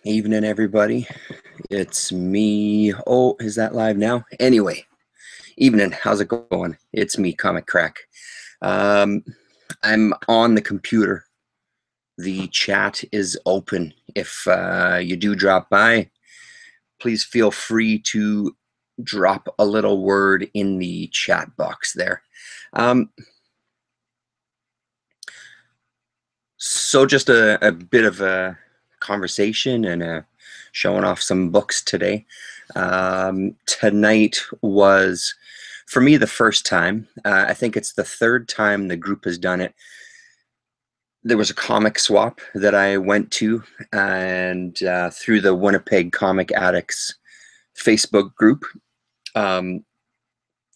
Evening, everybody. It's me. Oh, is that live now? Anyway, evening. How's it going? It's me, Comic Crack. Um, I'm on the computer. The chat is open. If you do drop by, please feel free to drop a little word in the chat box there. So just a bit of a conversation and showing off some books today. Tonight was, for me, the first time. I think it's the third time the group has done it. There was a comic swap that I went to, and through the Winnipeg Comic Addicts Facebook group,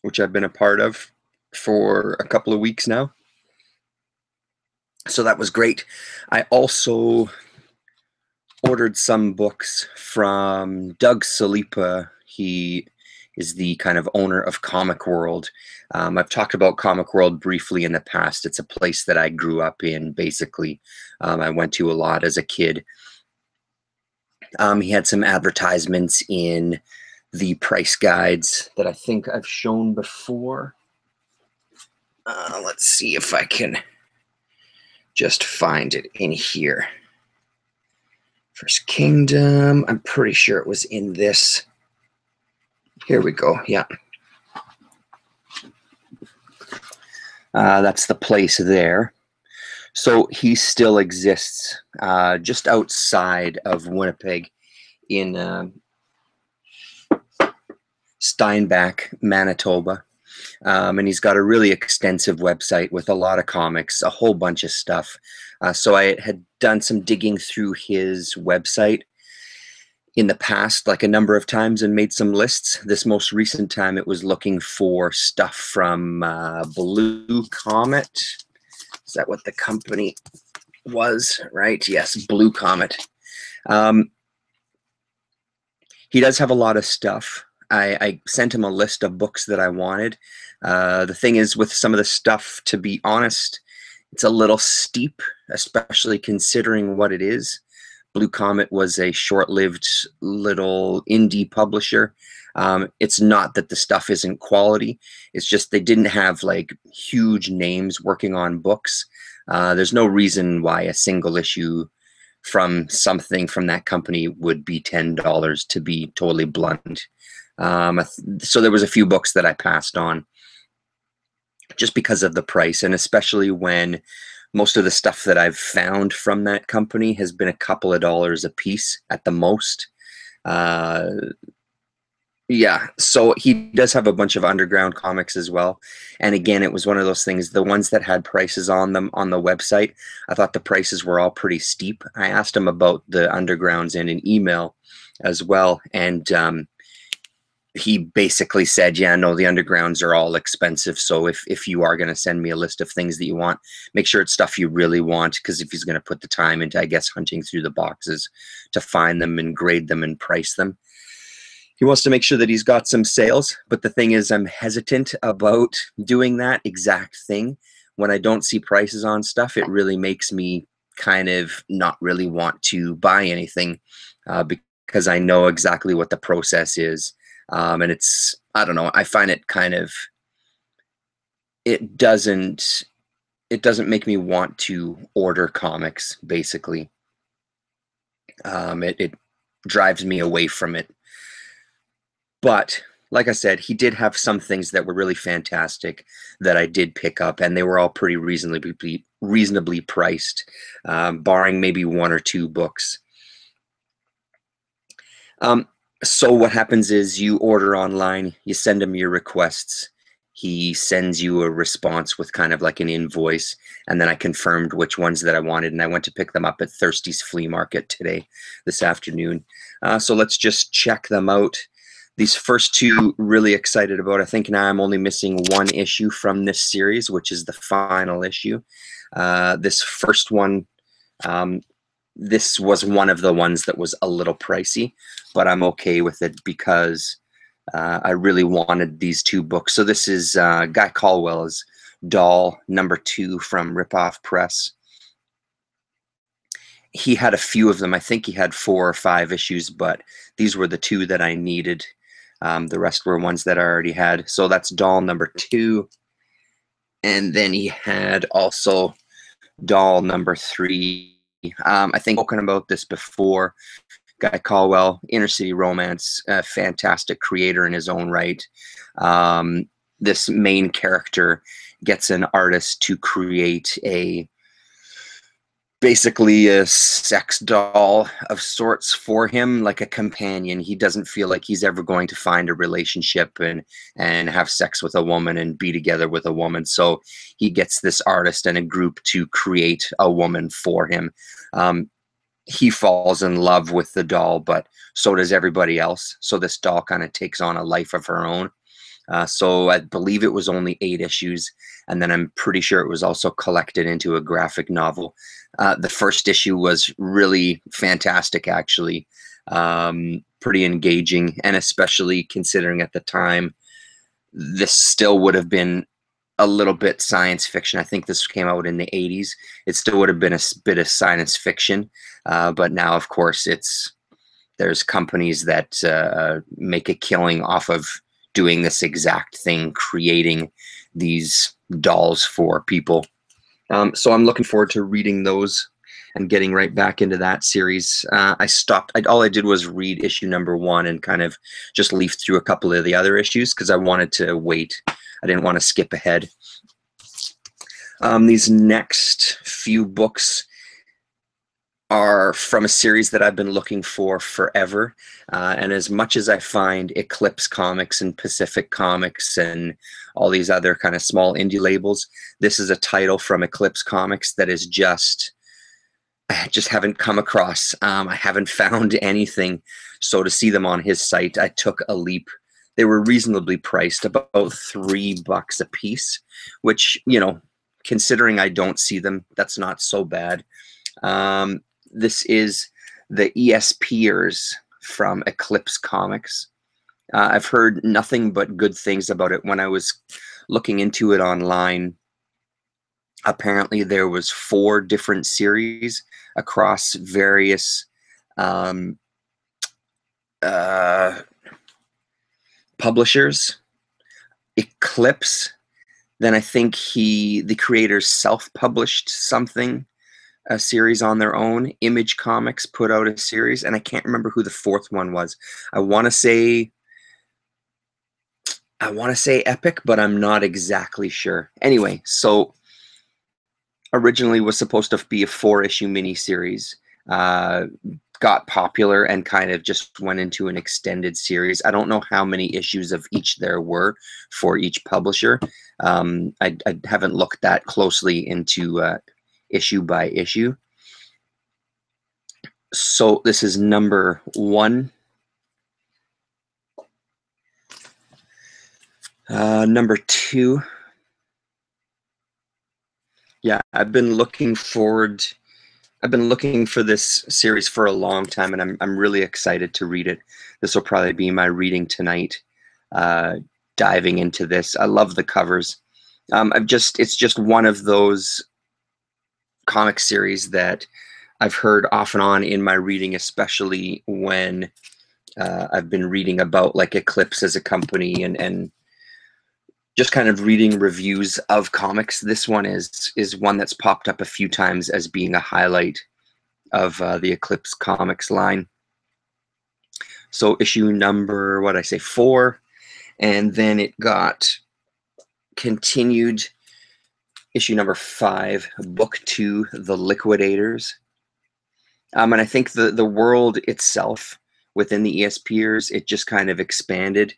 which I've been a part of for a couple of weeks now. So that was great. I also ordered some books from Doug Salipa. He is the kind of owner of Comic World. I've talked about Comic World briefly in the past. It's a place that I grew up in, basically. I went to a lot as a kid. He had some advertisements in the price guides that I think I've shown before. Let's see if I can just find it in here. First Kingdom, I'm pretty sure it was in this. Here we go, yeah. That's the place there. So he still exists just outside of Winnipeg in Steinbach, Manitoba. And he's got a really extensive website with a lot of comics, a whole bunch of stuff. So I had done some digging through his website in the past, like a number of times, and made some lists. This most recent time, it was looking for stuff from Blue Comet. Is that what the company was, right? Yes, Blue Comet. He does have a lot of stuff. I sent him a list of books that I wanted. The thing is, with some of the stuff, to be honest, it's a little steep, especially considering what it is. Blue Comet was a short-lived little indie publisher. It's not that the stuff isn't quality. It's just they didn't have like huge names working on books. There's no reason why a single issue from something from that company would be $10, to be totally blunt. So there was a few books that I passed on just because of the price, and especially when most of the stuff that I've found from that company has been a couple of dollars a piece at the most. Yeah, so he does have a bunch of underground comics as well. And again, it was one of those things, the ones that had prices on them on the website, I thought the prices were all pretty steep. I asked him about the undergrounds in an email as well, and he basically said, yeah, no, the undergrounds are all expensive. So if you are going to send me a list of things that you want, make sure it's stuff you really want, because if he's going to put the time into, I guess, hunting through the boxes to find them and grade them and price them, he wants to make sure that he's got some sales. But the thing is, I'm hesitant about doing that exact thing. When I don't see prices on stuff, it really makes me kind of not really want to buy anything because I know exactly what the process is. And it's, I don't know, I find it kind of, it doesn't make me want to order comics, basically. It drives me away from it. But like I said, he did have some things that were really fantastic that I did pick up, and they were all pretty reasonably priced, barring maybe one or two books. So what happens is you order online, you send him your requests, he sends you a response with kind of like an invoice, and then I confirmed which ones that I wanted, and I went to pick them up at Thirsty's Flea Market this afternoon. So let's just check them out. These first two, really excited about. I think now I'm only missing one issue from this series, which is the final issue. This first one, this was one of the ones that was a little pricey, but I'm okay with it because I really wanted these two books. So this is Guy Caldwell's Doll #2 from Ripoff Press. he had a few of them. I think he had 4 or 5 issues, but these were the 2 that I needed. The rest were ones that I already had. So that's doll number 2. And then he had also doll number 3. I think I've spoken about this before. Guy Caldwell, Inner City Romance, a fantastic creator in his own right. This main character gets an artist to create basically a sex doll of sorts for him, like a companion. He doesn't feel like he's ever going to find a relationship and have sex with a woman and be together with a woman. So he gets this artist and a group to create a woman for him. He falls in love with the doll, but so does everybody else. So this doll kind of takes on a life of her own. So I believe it was only 8 issues, and then I'm pretty sure it was also collected into a graphic novel. The first issue was really fantastic, actually. Pretty engaging, and especially considering at the time, this still would have been a little bit science fiction. I think this came out in the 80s. It still would have been a bit of science fiction, but now, of course, there's companies that make a killing off of doing this exact thing, creating these dolls for people. So I'm looking forward to reading those and getting right back into that series. I stopped. All I did was read issue number 1 and kind of just leafed through a couple of the other issues because I wanted to wait. I didn't want to skip ahead. These next few books are from a series that I've been looking for forever. And as much as I find Eclipse Comics and Pacific Comics and all these other kind of small indie labels, this is a title from Eclipse Comics that is I just haven't come across. I haven't found anything. So to see them on his site, I took a leap. They were reasonably priced, about $3 a piece, which, you know, considering I don't see them, that's not so bad. This is the ESPers from Eclipse Comics. I've heard nothing but good things about it. When I was looking into it online, apparently there was 4 different series across various publishers. Eclipse, then I think the creators self-published something, a series on their own. Image Comics put out a series, and I can't remember who the 4th one was. I want to say Epic, but I'm not exactly sure. Anyway, so originally was supposed to be a 4-issue miniseries. Got popular and kind of just went into an extended series. I don't know how many issues of each there were for each publisher. I haven't looked that closely into issue by issue. So this is number 1. Number 2. Yeah, I've been looking for this series for a long time, and I'm really excited to read it. This will probably be my reading tonight, diving into this. I love the covers. It's just one of those comic series that I've heard off and on in my reading, especially when I've been reading about like Eclipse as a company and just kind of reading reviews of comics. This one is one that's popped up a few times as being a highlight of the Eclipse Comics line. So issue number, 4, and then it got continued. Issue number 5, book 2, The Liquidators. And I think the world itself within the ESPers, it just kind of expanded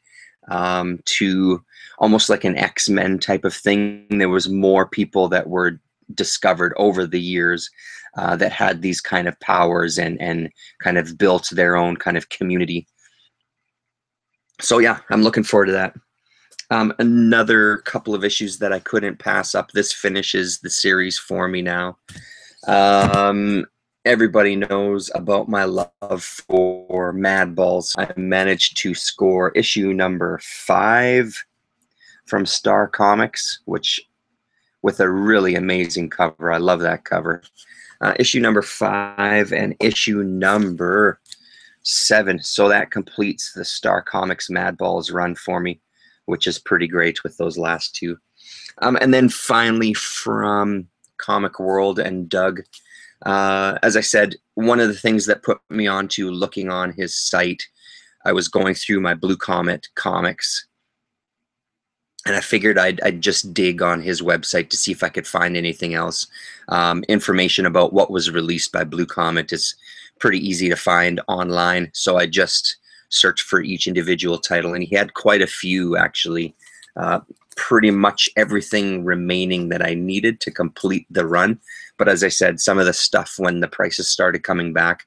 to almost like an X-Men type of thing. There was more people that were discovered over the years that had these kind of powers and kind of built their own kind of community. So yeah, I'm looking forward to that. Another couple of issues that I couldn't pass up. This finishes the series for me now. Everybody knows about my love for Madballs. I managed to score issue number 5 from Star Comics, which with a really amazing cover. I love that cover. issue number 5 and issue number 7. So that completes the Star Comics Madballs run for me, which is pretty great with those last 2. And then finally from Comic World and Doug, as I said, one of the things that put me on to looking on his site, I was going through my Blue Comet comics, and I figured I'd just dig on his website to see if I could find anything else. Information about what was released by Blue Comet is pretty easy to find online, so I just searched for each individual title, and he had quite a few, actually. Pretty much everything remaining that I needed to complete the run. But as I said, some of the stuff, when the prices started coming back,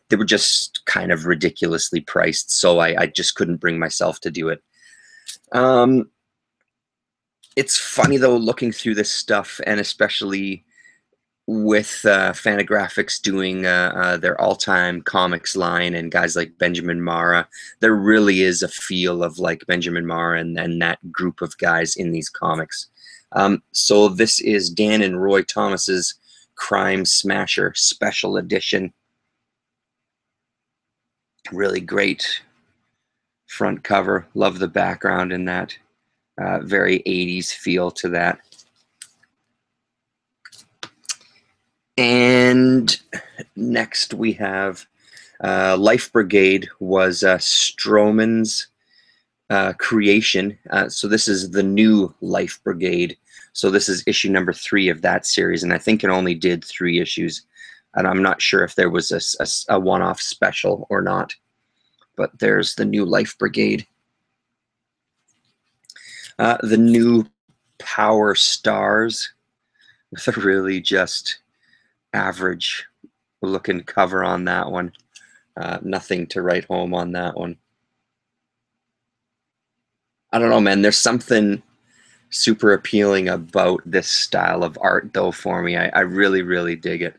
they were just kind of ridiculously priced, so I just couldn't bring myself to do it. It's funny, though, looking through this stuff, and especially with Fantagraphics doing their all-time comics line and guys like Benjamin Marra, there really is a feel of like Benjamin Marra and that group of guys in these comics. So this is Dan and Roy Thomas's Crime Smasher Special Edition. Really great front cover. Love the background in that. Very 80s feel to that. And next we have Life Brigade was Stroman's creation. So this is the new Life Brigade. So this is issue number 3 of that series, and I think it only did 3 issues. And I'm not sure if there was a one-off special or not. But there's the new Life Brigade. The new Power Stars with a really just average looking cover on that one. Nothing to write home on that one. I don't know, man. There's something super appealing about this style of art, though, for me. I really, really dig it.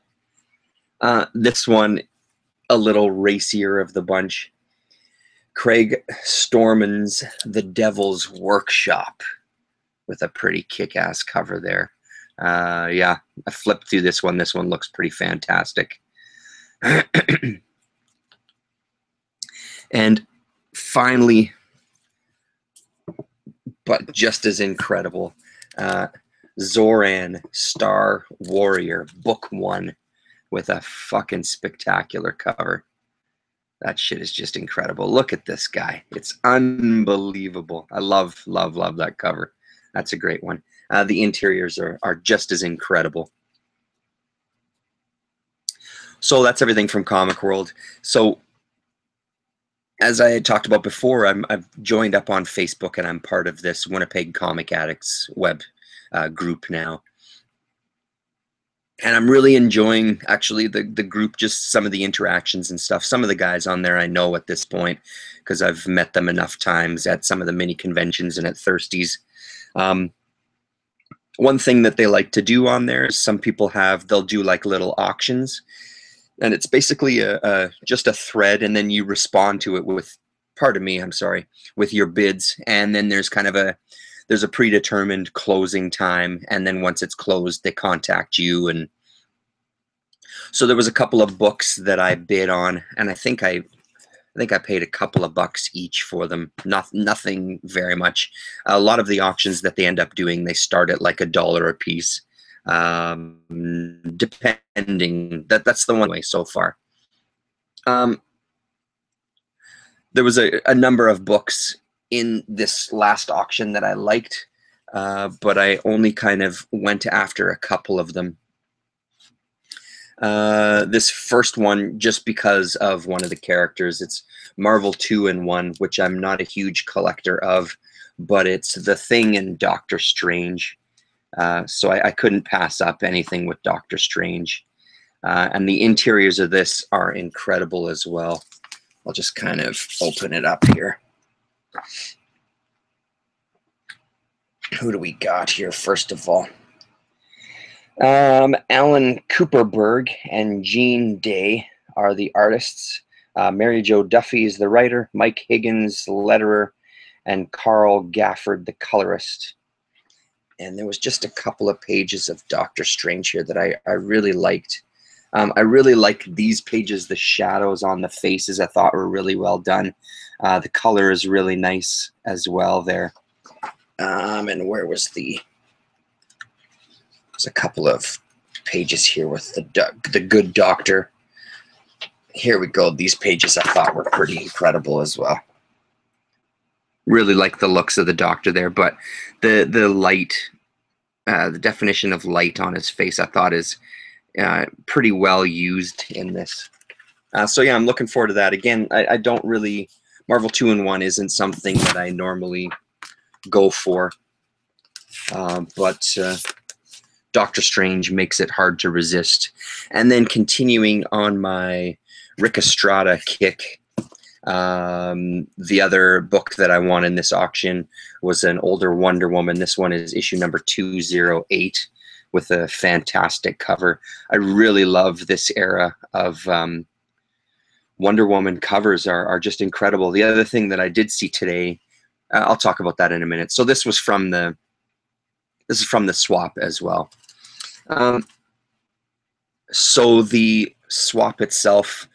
This one, a little racier of the bunch. Craig Storman's The Devil's Workshop with a pretty kick-ass cover there. Yeah, I flipped through this one. This one looks pretty fantastic. And finally, but just as incredible, Zoran Star Warrior, Book 1, with a fucking spectacular cover. That shit is just incredible. Look at this guy. It's unbelievable. I love, love, love that cover. That's a great one. The interiors are just as incredible. So that's everything from Comic World. So as I had talked about before, I've joined up on Facebook, and I'm part of this Winnipeg Comic Addicts web group now. And I'm really enjoying, actually, the group, just some of the interactions and stuff. Some of the guys on there I know at this point because I've met them enough times at some of the mini conventions and at Thirsties. One thing that they like to do on there is some people they'll do like little auctions. And it's basically just a thread, and then you respond to it with, pardon me, I'm sorry, with your bids. And then there's kind of there's a predetermined closing time, and then once it's closed, they contact you. And so there was a couple of books that I bid on, and I think I paid a couple of bucks each for them. Nothing very much. A lot of the auctions that they end up doing, they start at like $1 a piece, depending. That's the one way so far. There was a number of books in this last auction that I liked, but I only kind of went after a couple of them. This first one, just because of one of the characters, it's Marvel 2-in-1, which I'm not a huge collector of, but it's The Thing and Doctor Strange. So I couldn't pass up anything with Doctor Strange. And the interiors of this are incredible as well. I'll just kind of open it up here. Who do we got here, first of all? Alan Cooperberg and Gene Day are the artists. Mary Jo Duffy is the writer, Mike Higgins, letterer, and Carl Gafford, the colorist. And there was just a couple of pages of Doctor Strange here that I really liked. I really like these pages. The shadows on the faces I thought were really well done. The color is really nice as well there. And where was there's a couple of pages here with the good doctor. Here we go. These pages I thought were pretty incredible as well. Really like the looks of the doctor there, but the light, the definition of light on his face I thought is pretty well used in this. So yeah, I'm looking forward to that. Again, I don't really, Marvel 2-in-1 isn't something that I normally go for, but Doctor Strange makes it hard to resist. And then continuing on my Rick Estrada kick, the other book that I won in this auction was an older Wonder Woman. This one is issue number 208 with a fantastic cover. I really love this era of Wonder Woman covers are just incredible. The other thing that I did see today, I'll talk about that in a minute. So this was from the swap as well. So the swap itself,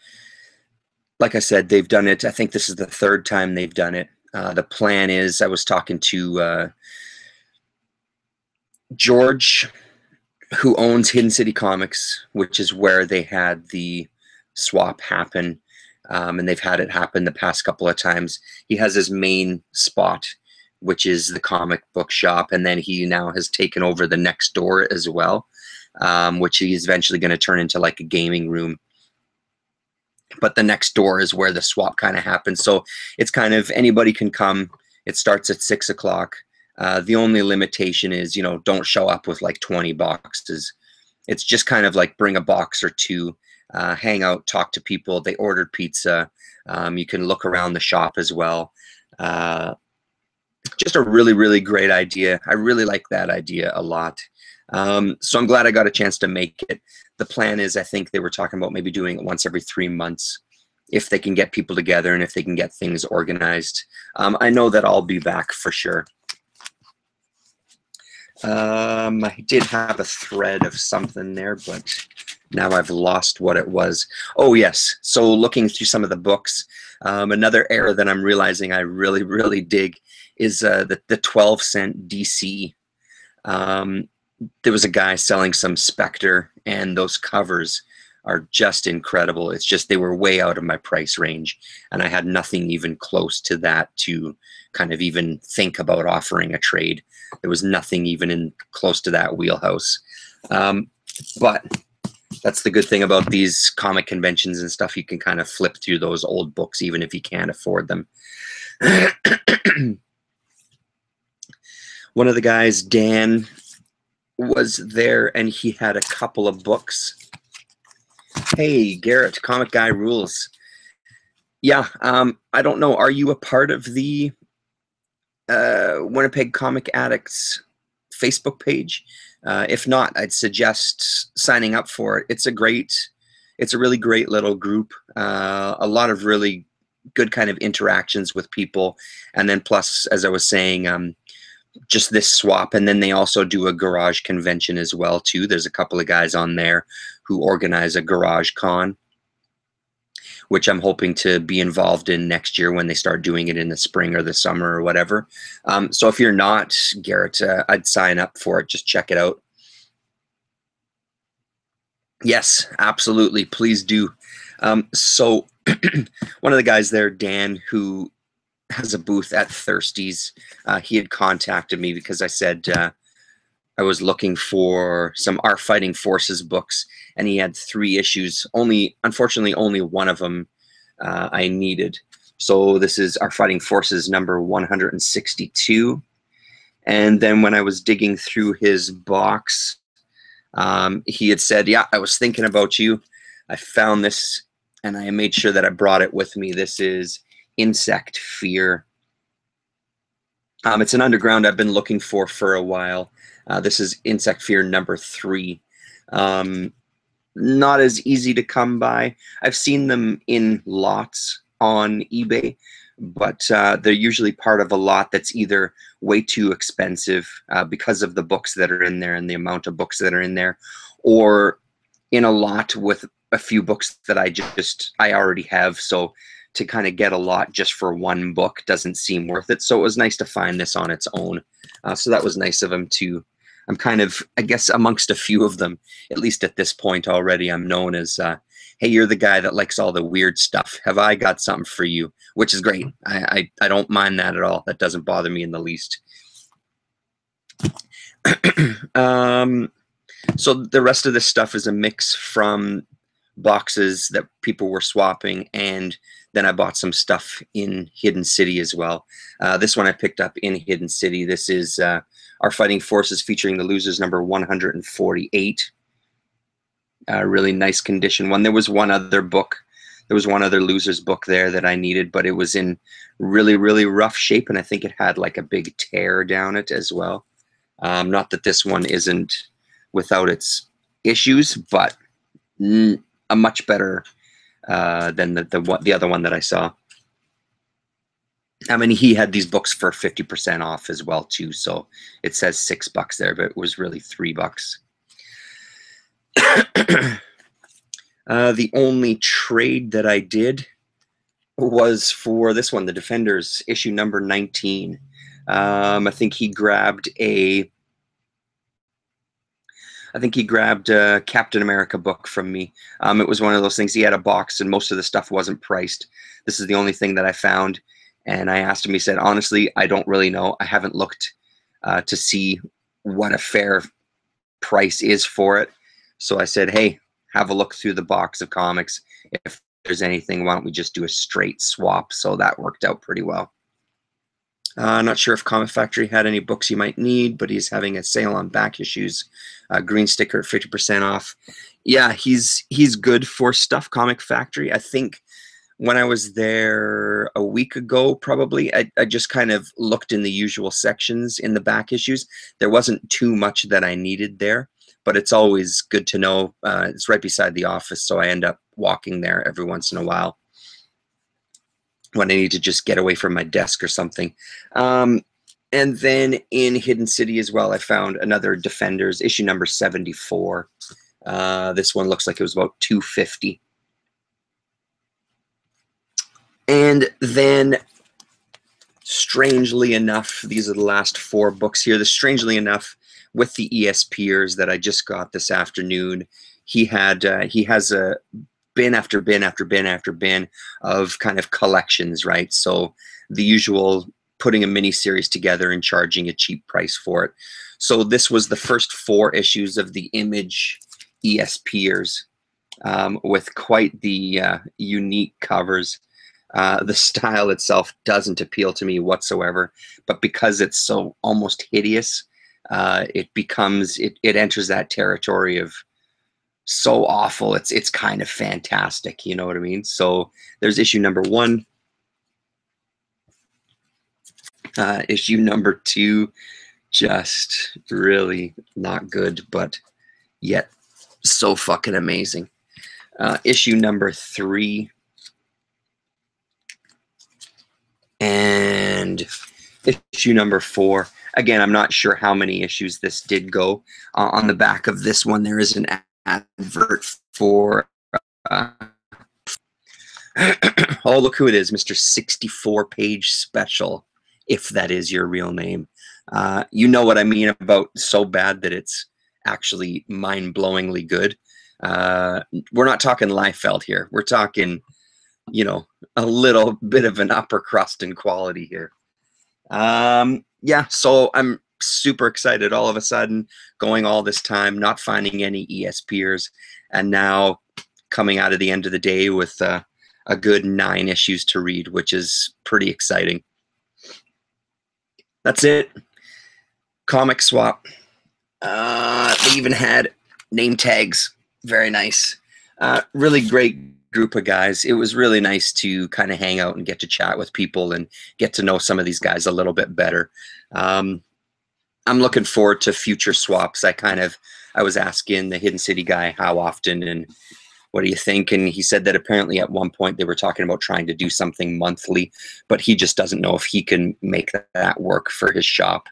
like I said, they've done it. I think this is the third time they've done it. The plan is, I was talking to George, who owns Hidden City Comics, which is where they had the swap happen, and they've had it happen the past couple of times. He has his main spot, which is the comic book shop, and then he now has taken over the next door as well, which he's eventually going to turn into like a gaming room. But the next door is where the swap kind of happens. So it's kind of anybody can come. It starts at 6 o'clock. The only limitation is, you know, don't show up with like 20 boxes. It's just kind of like bring a box or two, hang out, talk to people. They ordered pizza. You can look around the shop as well. Just a really, really great idea. I really like that idea a lot. So I'm glad I got a chance to make it. The plan is, I think they were talking about maybe doing it once every 3 months if they can get people together and if they can get things organized. I know that I'll be back for sure. I did have a thread of something there, but now I've lost what it was. Oh, yes. So looking through some of the books, another era that I'm realizing I really, really dig is the 12-cent DC. There was a guy selling some Spectre, and those covers are just incredible. It's just they were way out of my price range, and I had nothing even close to that to kind of even think about offering a trade. There was nothing even in close to that wheelhouse. But that's the good thing about these comic conventions and stuff. You can kind of flip through those old books even if you can't afford them. One of the guys, Dan, was there, and he had a couple of books. Hey, Garrett, Comic Guy Rules. Yeah, I don't know. Are you a part of the Winnipeg Comic Addicts Facebook page? If not, I'd suggest signing up for it. It's a really great little group. A lot of really good kind of interactions with people, and then plus, as I was saying, just this swap, and then they also do a garage convention as well too. There's a couple of guys on there who organize a garage con, which I'm hoping to be involved in next year when they start doing it in the spring or the summer or whatever. So if you're not, Garrett, I'd sign up for it. Just check it out. Yes, absolutely. Please do. So one of the guys there, Dan, who has a booth at Thirsties, he had contacted me because I said I was looking for some Our Fighting Forces books, and he had 3 issues. Unfortunately, only one of them I needed. So this is Our Fighting Forces number 162. And then when I was digging through his box, he had said, yeah, I was thinking about you. I found this, and I made sure that I brought it with me. This is Insect Fear. It's an underground I've been looking for a while. This is Insect Fear number 3. Not as easy to come by. I've seen them in lots on eBay, but they're usually part of a lot that's either way too expensive because of the books that are in there and the amount of books that are in there, or in a lot with a few books that I already have. So to kind of get a lot just for one book doesn't seem worth it. So it was nice to find this on its own. So that was nice of him too. I'm kind of, I guess, amongst a few of them, at least at this point already, I'm known as, hey, you're the guy that likes all the weird stuff. Have I got something for you? Which is great. I don't mind that at all. That doesn't bother me in the least. So the rest of this stuff is a mix from boxes that people were swapping, and then I bought some stuff in Hidden City as well. This one I picked up in Hidden City. This is Our Fighting Forces, featuring the Losers number 148. Really nice condition one. There was one other book. There was one other Losers book there that I needed, but it was in really, really rough shape, and I think it had like a big tear down it as well. Not that this one isn't without its issues, but a much better than the other one that I saw. I mean, he had these books for 50% off as well too, so it says $6 there, but it was really $3. The only trade that I did was for this one, The Defenders, issue number 19. I think he grabbed a Captain America book from me. It was one of those things. He had a box and most of the stuff wasn't priced. This is the only thing that I found. And I asked him, he said, honestly, I don't really know. I haven't looked to see what a fair price is for it. So I said, hey, have a look through the box of comics. If there's anything, why don't we just do a straight swap? So that worked out pretty well. Not sure if Comic Factory had any books you might need, but he's having a sale on back issues. Green sticker, 50% off. Yeah, he's good for stuff, Comic Factory. I think when I was there a week ago, probably, I just kind of looked in the usual sections in the back issues. There wasn't too much that I needed there, but it's always good to know. It's right beside the office, so I end up walking there every once in a while when I need to just get away from my desk or something. And then in Hidden City as well, I found another Defenders, issue number 74. This one looks like it was about $2.50. And then, strangely enough, these are the last 4 books here. Strangely enough, with the ESPers that I just got this afternoon, he has a bin after bin after bin after bin of kind of collections, right? So the usual putting a mini series together and charging a cheap price for it. So this was the first 4 issues of the Image ESPers, with quite the unique covers. The style itself doesn't appeal to me whatsoever, but because it's so almost hideous, it enters that territory of so awful. It's kind of fantastic, you know what I mean? So there's issue number 1. Issue number 2, just really not good, but yet so fucking amazing. Issue number 3. And issue number 4. Again, I'm not sure how many issues this did go. On the back of this one, there is an advert for oh, look who it is, Mr. 64-page special, if that is your real name. You know what I mean about so bad that it's actually mind-blowingly good. We're not talking Liefeld here. We're talking, you know, a little bit of an upper crust in quality here. Yeah, so I'm super excited all of a sudden, going all this time, not finding any ESPers, and now coming out of the end of the day with a good 9 issues to read, which is pretty exciting. That's it. Comic swap. They even had name tags. Very nice. Really great group of guys. It was really nice to kind of hang out and get to chat with people and get to know some of these guys a little bit better. I'm looking forward to future swaps. I was asking the Hidden City guy how often and what do you think, and he said that apparently at one point they were talking about trying to do something monthly, but he just doesn't know if he can make that work for his shop.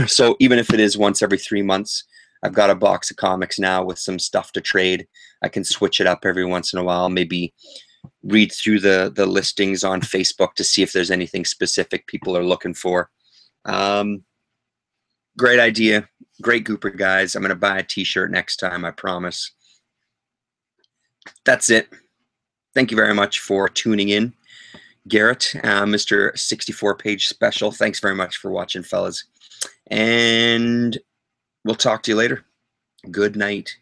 So even if it is once every 3 months, I've got a box of comics now with some stuff to trade. I can switch it up every once in a while, maybe read through the listings on Facebook to see if there's anything specific people are looking for. Great idea. Great Gooper, guys. I'm going to buy a t-shirt next time, I promise. That's it. Thank you very much for tuning in. Garrett, Mr. 64-page special. Thanks very much for watching, fellas. And we'll talk to you later. Good night.